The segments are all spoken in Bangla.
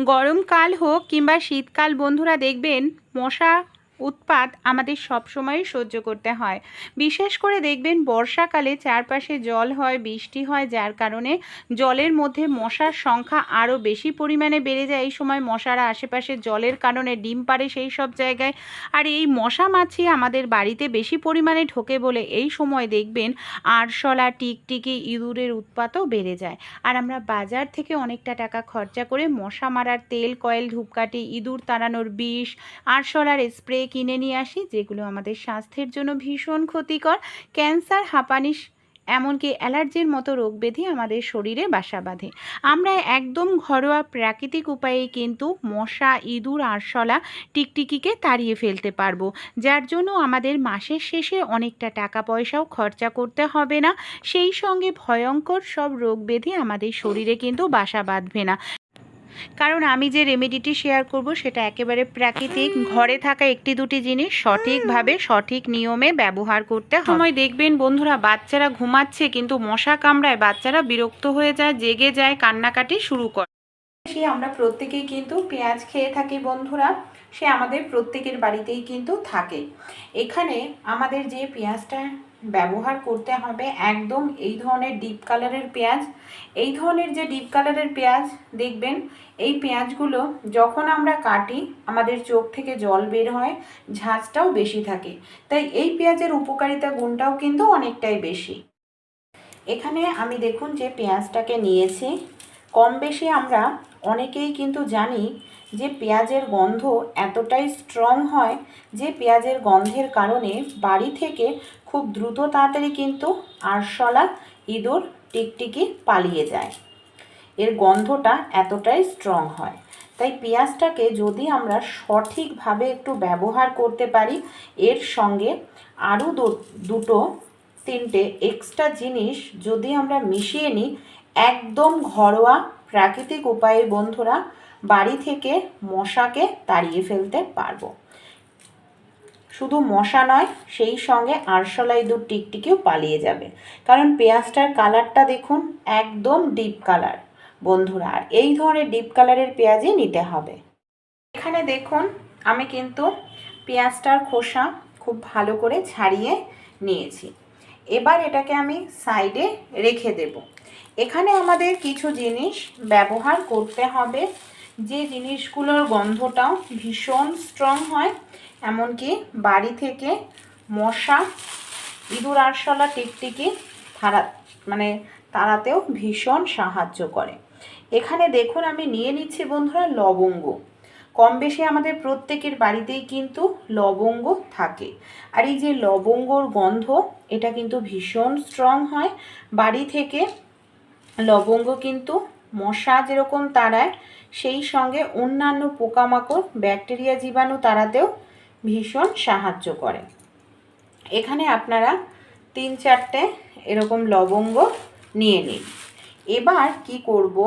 গরমকাল হোক কিংবা শীতকাল বন্ধুরা, দেখবেন মশা উৎপাত আমাদের সব সময় সহ্য করতে হয়। বিশেষ করে দেখবেন বর্ষাকালে চারপাশে জল হয়, বৃষ্টি হয়, যার কারণে জলের মধ্যে মশার সংখ্যা আরও বেশি পরিমাণে বেড়ে যায়। এই সময় মশারা আশেপাশে জলের কারণে ডিম পাড়ে সেই সব জায়গায়। আর এই মশা মাছি আমাদের বাড়িতে বেশি পরিমাণে ঢোকে বলে এই সময় দেখবেন আরশোলা, টিকটিকি, ইঁদুরের উৎপাতও বেড়ে যায়। আর আমরা বাজার থেকে অনেকটা টাকা খরচা করে মশা মারার তেল, কয়েল, ধূপকাঠি, ইঁদুর তাড়ানোর বিষ, আরশোলার স্প্রে কিনে নিয়ে আসি, যেগুলো আমাদের স্বাস্থ্যের জন্য ভীষণ ক্ষতিকর। ক্যান্সার, হাঁপানি, এমনকি অ্যালার্জির মতো রোগ ব্যাধি আমাদের শরীরে বাসা বাঁধে। আমরা একদম ঘরোয়া প্রাকৃতিক উপায়ে কিন্তু মশা, ইঁদুর, আরশোলা, টিকটিকিকে তাড়িয়ে ফেলতে পারবো, যার জন্য আমাদের মাসের শেষে অনেকটা টাকা পয়সাও খরচা করতে হবে না। সেই সঙ্গে ভয়ঙ্কর সব রোগ ব্যাধি আমাদের শরীরে কিন্তু বাসা বাঁধবে না। কারণ আমি যে রেমেডিটি শেয়ার করব সেটা একেবারে প্রাকৃতিক, ঘরে থাকা একটি দুটি জিনিস সঠিকভাবে সঠিক নিয়মে ব্যবহার করতে হবে। সময় দেখবেন বন্ধুরা, বাচ্চারা ঘুমাচ্ছে কিন্তু মশা কামড়ায়, বাচ্চারা বিরক্ত হয়ে যায়, জেগে যায়, কান্নাকাটি শুরু করে। সে আমরা প্রত্যেকেই কিন্তু পেঁয়াজ খেয়ে থাকি বন্ধুরা, সে আমাদের প্রত্যেকের বাড়িতেই কিন্তু থাকে। এখানে আমাদের যে পেঁয়াজটা ব্যবহার করতে হবে একদম এই ধরনের ডিপ কালারের পেঁয়াজ। এই ধরনের যে ডিপ কালারের পেঁয়াজ দেখবেন, এই পেঁয়াজগুলো যখন আমরা কাটি আমাদের চোখ থেকে জল বের হয়, ঝাঁঝটাও বেশি থাকে, তাই এই পেঁয়াজের উপকারিতা গুণটাও কিন্তু অনেকটাই বেশি। এখানে আমি দেখুন যে পেঁয়াজটাকে নিয়েছি, কম বেশি আমরা অনেকেই কিন্তু জানি যে পেঁয়াজের গন্ধ এতটাই স্ট্রং হয় যে পেঁয়াজের গন্ধের কারণে বাড়ি থেকে খুব দ্রুত তাড়াতাড়ি কিন্তু আরশোলা, ইঁদুর, টিকটিকি পালিয়ে যায়। এর গন্ধটা এতটাই স্ট্রং হয়, তাই পেঁয়াজটাকে যদি আমরা সঠিকভাবে একটু ব্যবহার করতে পারি, এর সঙ্গে আরও দুটো তিনটে এক্সট্রা জিনিস যদি আমরা মিশিয়ে নিই, একদম ঘরোয়া প্রাকৃতিক উপায়ে বন্ধুরা বাড়ি থেকে মশাকে তাড়িয়ে ফেলতে পারবো। শুধু মশা নয়, সেই সঙ্গে আরশোলা, ইঁদুর, টিকটিকিও পালিয়ে যাবে। কারণ পেঁয়াজটার কালারটা দেখুন একদম ডিপ কালার বন্ধুরা, আর এই ধরনের ডিপ কালারের পেঁয়াজই নিতে হবে। এখানে দেখুন আমি কিন্তু পেঁয়াজটার খোসা খুব ভালো করে ছাড়িয়ে নিয়েছি। এবার এটাকে আমি সাইডে রেখে দেব। এখানে আমাদের কিছু জিনিস ব্যবহার করতে হবে, যে জিনিসগুলোর গন্ধটাও ভীষণ স্ট্রং হয়, এমনকি বাড়ি থেকে মশা, ইঁদুর, আরশোলা, টিকটিকি তাড়াতেও ভীষণ সাহায্য করে। এখানে দেখুন আমি নিয়ে নিচ্ছি বন্ধুরা লবঙ্গ। কম বেশি আমাদের প্রত্যেকের বাড়িতেই কিন্তু লবঙ্গ থাকে, আর এই যে লবঙ্গর গন্ধ এটা কিন্তু ভীষণ স্ট্রং হয়। বাড়ি থেকে লবঙ্গ কিন্তু মশা যেরকম তাড়ায়, সেই সঙ্গে অন্যান্য পোকামাকড়, ব্যাকটেরিয়া, জীবাণু তাড়াতেও ভীষণ সাহায্য করে। এখানে আপনারা 3-4টে এরকম লবঙ্গ নিয়ে নিন। এবার কি করব,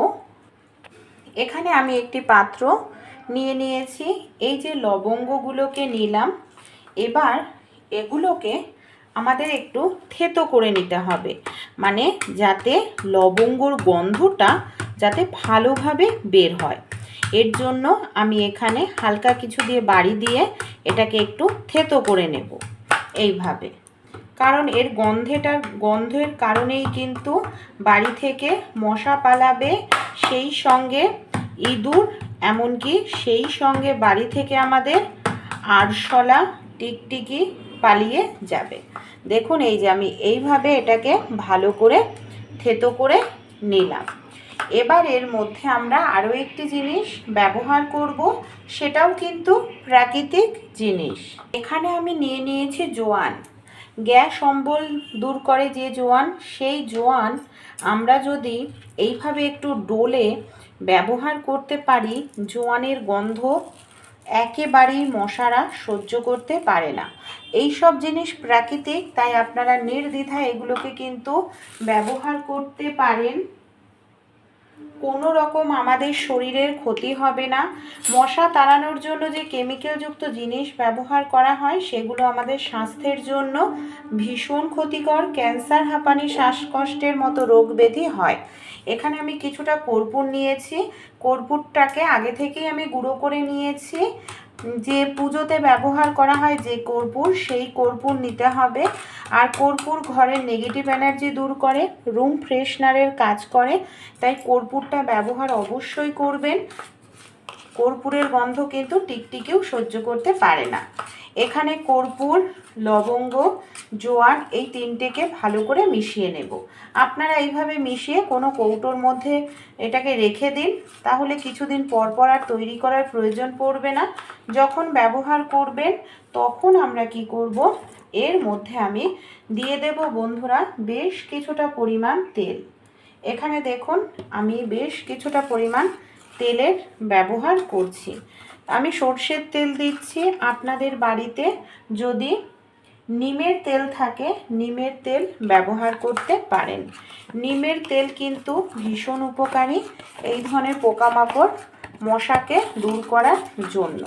এখানে আমি একটি পাত্র নিয়ে নিয়েছি, এই যে লবঙ্গগুলোকে নিলাম, এবার এগুলোকে আমাদের একটু থেতো করে নিতে হবে, মানে যাতে লবঙ্গর গন্ধটা যাতে ভালোভাবে বের হয়। এর জন্য আমি এখানে হালকা কিছু দিয়ে বাড়ি দিয়ে এটাকে একটু থেতো করে নেব এইভাবে। কারণ এর গন্ধের কারণেই কিন্তু বাড়ি থেকে মশা পালাবে, সেই সঙ্গে ইঁদুর, এমনকি সেই সঙ্গে বাড়ি থেকে আমাদের আরশোলা, টিকটিকি পালিয়ে যাবে। দেখুন এই যে আমি এইভাবে এটাকে ভালো করে থেতো করে নিলাম। এবার এর মধ্যে আমরা আরও একটি জিনিস ব্যবহার করব, সেটাও কিন্তু প্রাকৃতিক জিনিস। এখানে আমি নিয়ে নিয়েছি জোয়ান। গ্যাস অম্বল দূর করে যে জোয়ান, সেই জোয়ান আমরা যদি এইভাবে একটু ডোলে ব্যবহার করতে পারি, জোয়ানের গন্ধ একেবারেই মশারা সহ্য করতে পারে না। এই সব জিনিস প্রাকৃতিক, তাই আপনারা নির্দ্বিধায় এগুলোকে কিন্তু ব্যবহার করতে পারেন। কোনো রকম আমাদের শরীরের ক্ষতি হবে না। মশা তাড়ানোর জন্য যে কেমিক্যালযুক্ত জিনিস ব্যবহার করা হয় সেগুলো আমাদের স্বাস্থ্যের জন্য ভীষণ ক্ষতিকর। ক্যান্সার, হাঁপানি, শ্বাসকষ্টের মতো রোগ ব্যাধি হয়। এখানে আমি কিছুটা কর্পূর নিয়েছি। কর্পূরটাকে আগে থেকেই আমি গুঁড়ো করে নিয়েছি। যে পুজোতে ব্যবহার করা হয় যে কর্পূর, সেই কর্পূর নিতে হবে। আর কর্পূর ঘরের নেগেটিভ এনার্জি দূর করে, রুম ফ্রেশনারের কাজ করে, তাই কর্পূরটা ব্যবহার অবশ্যই করবেন। কর্পূরের গন্ধ কিন্তু টিকটিকিও সহ্য করতে পারে না। এখানে কর্পূর, লবঙ্গ, জোয়ান এই তিনটেকে ভালো করে মিশিয়ে নেব। আপনারা এইভাবে মিশিয়ে কোনো কৌটোর মধ্যে এটাকে রেখে দিন, তাহলে কিছুদিন পর পর আর তৈরি করার প্রয়োজন পড়বে না। যখন ব্যবহার করবেন তখন আমরা কি করব, এর মধ্যে আমি দিয়ে দেব বন্ধুরা বেশ কিছুটা পরিমাণ তেল। এখানে দেখুন আমি বেশ কিছুটা পরিমাণ তেলের ব্যবহার করছি। আমি সর্ষের তেল দিচ্ছি। আপনাদের বাড়িতে যদি নিমের তেল থাকে নিমের তেল ব্যবহার করতে পারেন। নিমের তেল কিন্তু ভীষণ উপকারী এই ধরনের পোকামাকড় মশাকে দূর করার জন্য।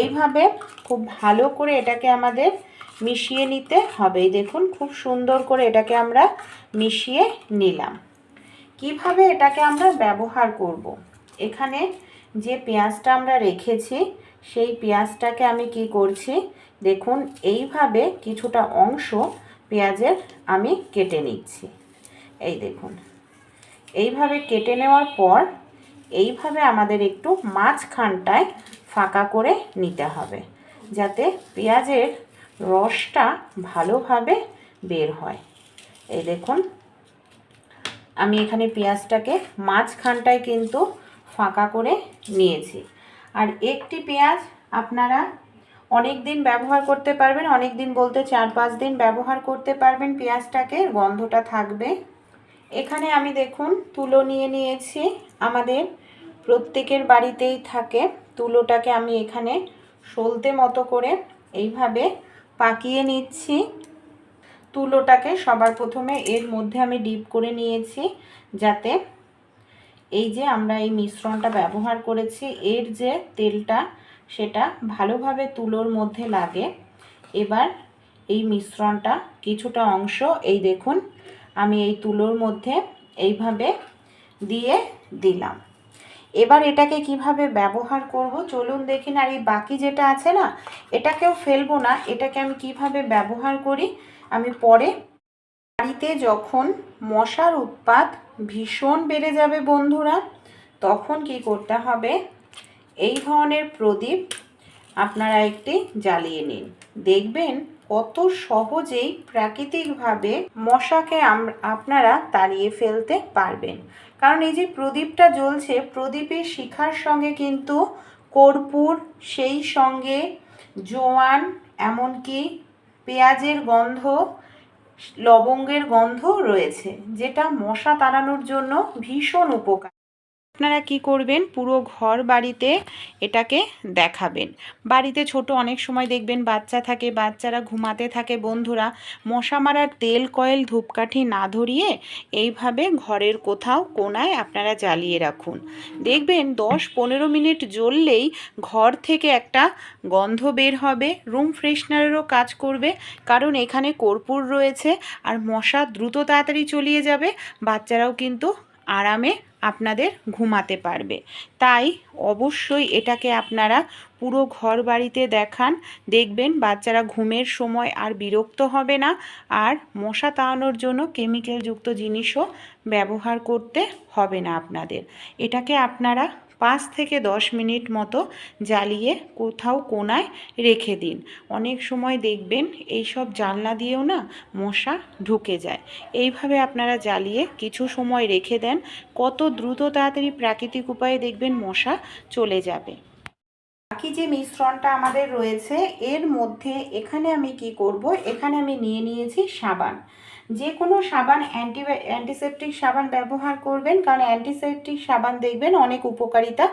এইভাবে খুব ভালো করে এটাকে আমাদের মিশিয়ে নিতে হবে। দেখুন খুব সুন্দর করে এটাকে আমরা মিশিয়ে নিলাম। কিভাবে এটাকে আমরা ব্যবহার করব, এখানে যে পেঁয়াজটা আমরা রেখেছি সেই পেঁয়াজটাকে আমি কি করছি, দেখুন এইভাবে কিছুটা অংশ পেঁয়াজের আমি কেটে নিচ্ছি। এই দেখুন এইভাবে কেটে নেওয়ার পর এইভাবে আমাদের একটু মাঝখানটায় ফাঁকা করে নিতে হবে, যাতে পেঁয়াজের রসটা ভালোভাবে বের হয়। এই দেখুন আমি এখানে পেঁয়াজটাকে মাঝখানটায় কিন্তু ফাঁকা করে নিয়েছি। আর একটি পেঁয়াজ আপনারা অনেক দিন ব্যবহার করতে পারবেন, অনেক দিন বলতে 4-5 দিন ব্যবহার করতে পারবেন। পেঁয়াজটাকে গন্ধটা থাকবে। এখানে আমি দেখুন তুলো নিয়ে নিয়েছি। আমাদের প্রত্যেকের বাড়িতেই থাকে। তুলোটাকে আমি এখানে সলতে মতো করে এইভাবে পাকিয়ে নিচ্ছি। তুলোটাকে সবার প্রথমে এর মধ্যে আমি ডিপ করে নিয়েছি, যাতে এই যে আমরা এই মিশ্রণটা ব্যবহার করেছি এর যে তেলটা সেটা ভালোভাবে তুলোর মধ্যে লাগে। এবার এই মিশ্রণটা কিছুটা অংশ এই দেখুন আমি এই তুলোর মধ্যে এইভাবে দিয়ে দিলাম। এবার এটাকে কিভাবে ব্যবহার করব চলুন দেখুন। আর এই বাকি যেটা আছে না, এটাকেও ফেলবো না, এটাকে আমি কিভাবে ব্যবহার করি আমি পরে। বাড়িতে যখন মশার উৎপাত ভীষণ বেড়ে যাবে বন্ধুরা, তখন কি করতে হবে, এই ধরনের প্রদীপ আপনারা একটি জ্বালিয়ে নিন। দেখবেন কত সহজেই প্রাকৃতিকভাবে মশাকে আপনারা তাড়িয়ে ফেলতে পারবেন। কারণ এই যে প্রদীপটা জ্বলছে, প্রদীপের শিখার সঙ্গে কিন্তু কর্পূর, সেই সঙ্গে জোয়ান, এমনকি পেঁয়াজের গন্ধ, লবঙ্গের গন্ধ রয়েছে, যেটা মশা তাড়ানোর জন্য ভীষণ উপকার। আপনারা কি করবেন, পুরো ঘর বাড়িতে এটাকে দেখাবেন। বাড়িতে ছোট অনেক সময় দেখবেন বাচ্চা থাকে, বাচ্চারা ঘুমাতে থাকে বন্ধুরা, মশা মারার তেল, কয়েল, ধূপকাঠি না ধরিয়ে এইভাবে ঘরের কোথাও কোনায় আপনারা জ্বালিয়ে রাখুন। দেখবেন 10-15 মিনিট জ্বললেই ঘর থেকে একটা গন্ধ বের হবে, রুম ফ্রেশনারেরও কাজ করবে, কারণ এখানে কর্পূর রয়েছে। আর মশা দ্রুত তাড়াতাড়ি চলিয়ে যাবে, বাচ্চারাও কিন্তু আরামে আপনাদের ঘুমাতে পারবে। তাই অবশ্যই এটাকে আপনারা পুরো ঘর বাড়িতে দেখান। দেখবেন বাচ্চারা ঘুমের সময় আর বিরক্ত হবে না, আর মশা তাড়ানোর জন্য কেমিক্যালযুক্ত জিনিসও ব্যবহার করতে হবে না আপনাদের। এটাকে আপনারা 5 থেকে 10 মিনিট মতো জ্বালিয়ে কোথাও কোনায় রেখে দিন। অনেক সময় দেখবেন এইসব জানলা দিয়েও না মশা ঢুকে যায়। এইভাবে আপনারা জ্বালিয়ে কিছু সময় রেখে দেন, কত দ্রুত তাড়াতাড়ি প্রাকৃতিক উপায়ে দেখবেন মশা চলে যাবে। বাকি যে মিশ্রণটা আমাদের রয়েছে এর মধ্যে এখানে আমি কি করব, এখানে আমি নিয়ে নিয়েছি সাবান। যে কোনো সাবান, অ্যান্টিসেপটিক সাবান ব্যবহার করবেন, কারণ অ্যান্টিসেপটিক সাবান দেখবেন অনেক উপকারিতা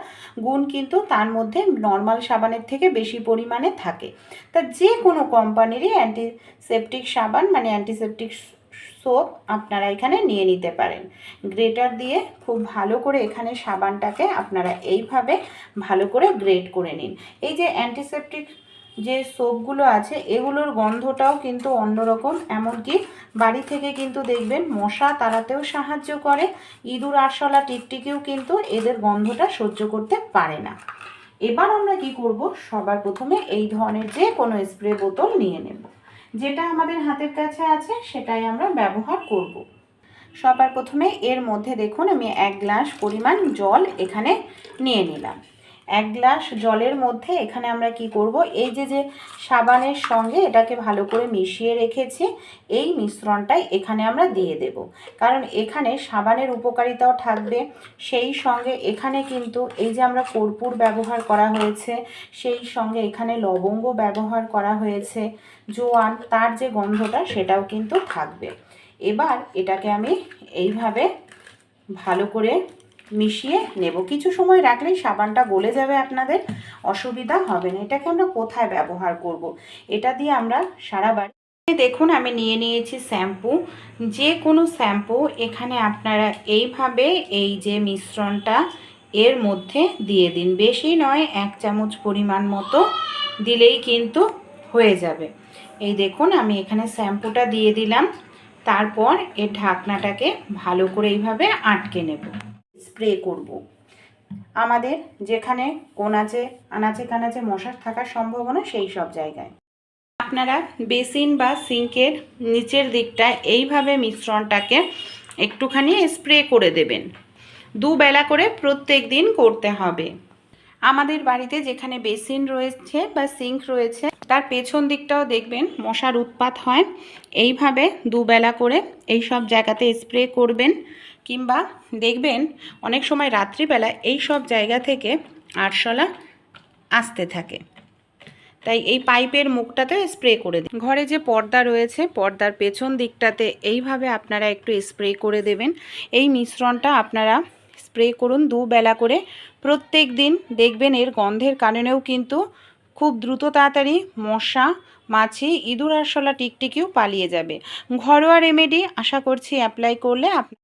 গুণ কিন্তু তার মধ্যে নর্মাল সাবানের থেকে বেশি পরিমাণে থাকে। তা যে কোনো কোম্পানিরই অ্যান্টিসেপটিক সাবান মানে অ্যান্টিসেপটিক সোপ আপনারা এখানে নিয়ে নিতে পারেন। গ্রেটার দিয়ে খুব ভালো করে এখানে সাবানটাকে আপনারা এইভাবে ভালো করে গ্রেট করে নিন। এই যে অ্যান্টিসেপটিক যে সোপগুলো আছে এগুলোর গন্ধটাও কিন্তু অন্যরকম, এমনকি বাড়ি থেকে কিন্তু দেখবেন মশা তাড়াতেও সাহায্য করে। ইঁদুর আরশোলা টিকটিকিও কিন্তু এদের গন্ধটা সহ্য করতে পারে না। এবার আমরা কি করব, সবার প্রথমে এই ধরনের যে কোনো স্প্রে বোতল নিয়ে নেব, যেটা আমাদের হাতের কাছে আছে সেটাই আমরা ব্যবহার করব। সবার প্রথমে এর মধ্যে দেখুন আমি 1 গ্লাস পরিমাণ জল এখানে নিয়ে নিলাম। 1 গ্লাস জলের মধ্যে এখানে আমরা কি করব, এই যে সাবানের সঙ্গে এটাকে ভালো করে মিশিয়ে রেখেছি এই মিশ্রণটাই এখানে আমরা দিয়ে দেব। কারণ এখানে সাবানের উপকারিতাও থাকবে, সেই সঙ্গে এখানে কিন্তু এই যে আমরা কর্পূর ব্যবহার করা হয়েছে, সেই সঙ্গে এখানে লবঙ্গ ব্যবহার করা হয়েছে, জোয়ান, তার যে গন্ধটা সেটাও কিন্তু থাকবে। এবার এটাকে আমি এইভাবে ভালো করে মিশিয়ে নেব। কিছু সময় রাখলেই সাবানটা গলে যাবে, আপনাদের অসুবিধা হবে না। এটাকে আমরা কোথায় ব্যবহার করব, এটা দিয়ে আমরা সারা বাড়ি। দেখুন আমি নিয়ে নিয়েছি শ্যাম্পু, যে কোনো শ্যাম্পু এখানে আপনারা এইভাবে এই যে মিশ্রণটা এর মধ্যে দিয়ে দিন। বেশি নয়, 1 চামচ পরিমাণ মতো দিলেই কিন্তু হয়ে যাবে। এই দেখুন আমি এখানে শ্যাম্পুটা দিয়ে দিলাম। তারপর এর ঢাকনাটাকে ভালো করে এইভাবে আটকে নেব। স্প্রে করব আমাদের যেখানে কোনাচে আনাচে কানাচে মশা থাকার সম্ভাবনা সেই সব জায়গায়। আপনারা বেসিন বা সিঙ্কের নিচের দিকটায় এইভাবে মিশ্রণটাকে একটুখানি স্প্রে করে দেবেন। 2 বেলা করে প্রত্যেক দিন করতে হবে। আমাদের বাড়িতে যেখানে বেসিন রয়েছে বা সিঙ্ক রয়েছে তার পেছন দিকটাও দেখবেন মশার উৎপাত হয়। এইভাবে 2 বেলা করে এই সব জায়গাতে স্প্রে করবেন, কিংবা দেখবেন অনেক সময় রাত্রিবেলা এই সব জায়গা থেকে আরশোলা আসতে থাকে, তাই এই পাইপের মুখটাতে স্প্রে করে দিন। ঘরে যে পর্দা রয়েছে পর্দার পেছন দিকটাতে এইভাবে আপনারা একটু স্প্রে করে দেবেন। এই মিশ্রণটা আপনারা স্প্রে করুন 2 বেলা করে প্রত্যেক দিন। দেখবেন এর গন্ধের কারণেও কিন্তু খুব দ্রুত তাড়াতাড়ি মশা, মাছি, ইঁদুর আরশোলা টিকটিকিও পালিয়ে যাবে। ঘরোয়া রেমেডি আশা করছি অ্যাপ্লাই করলে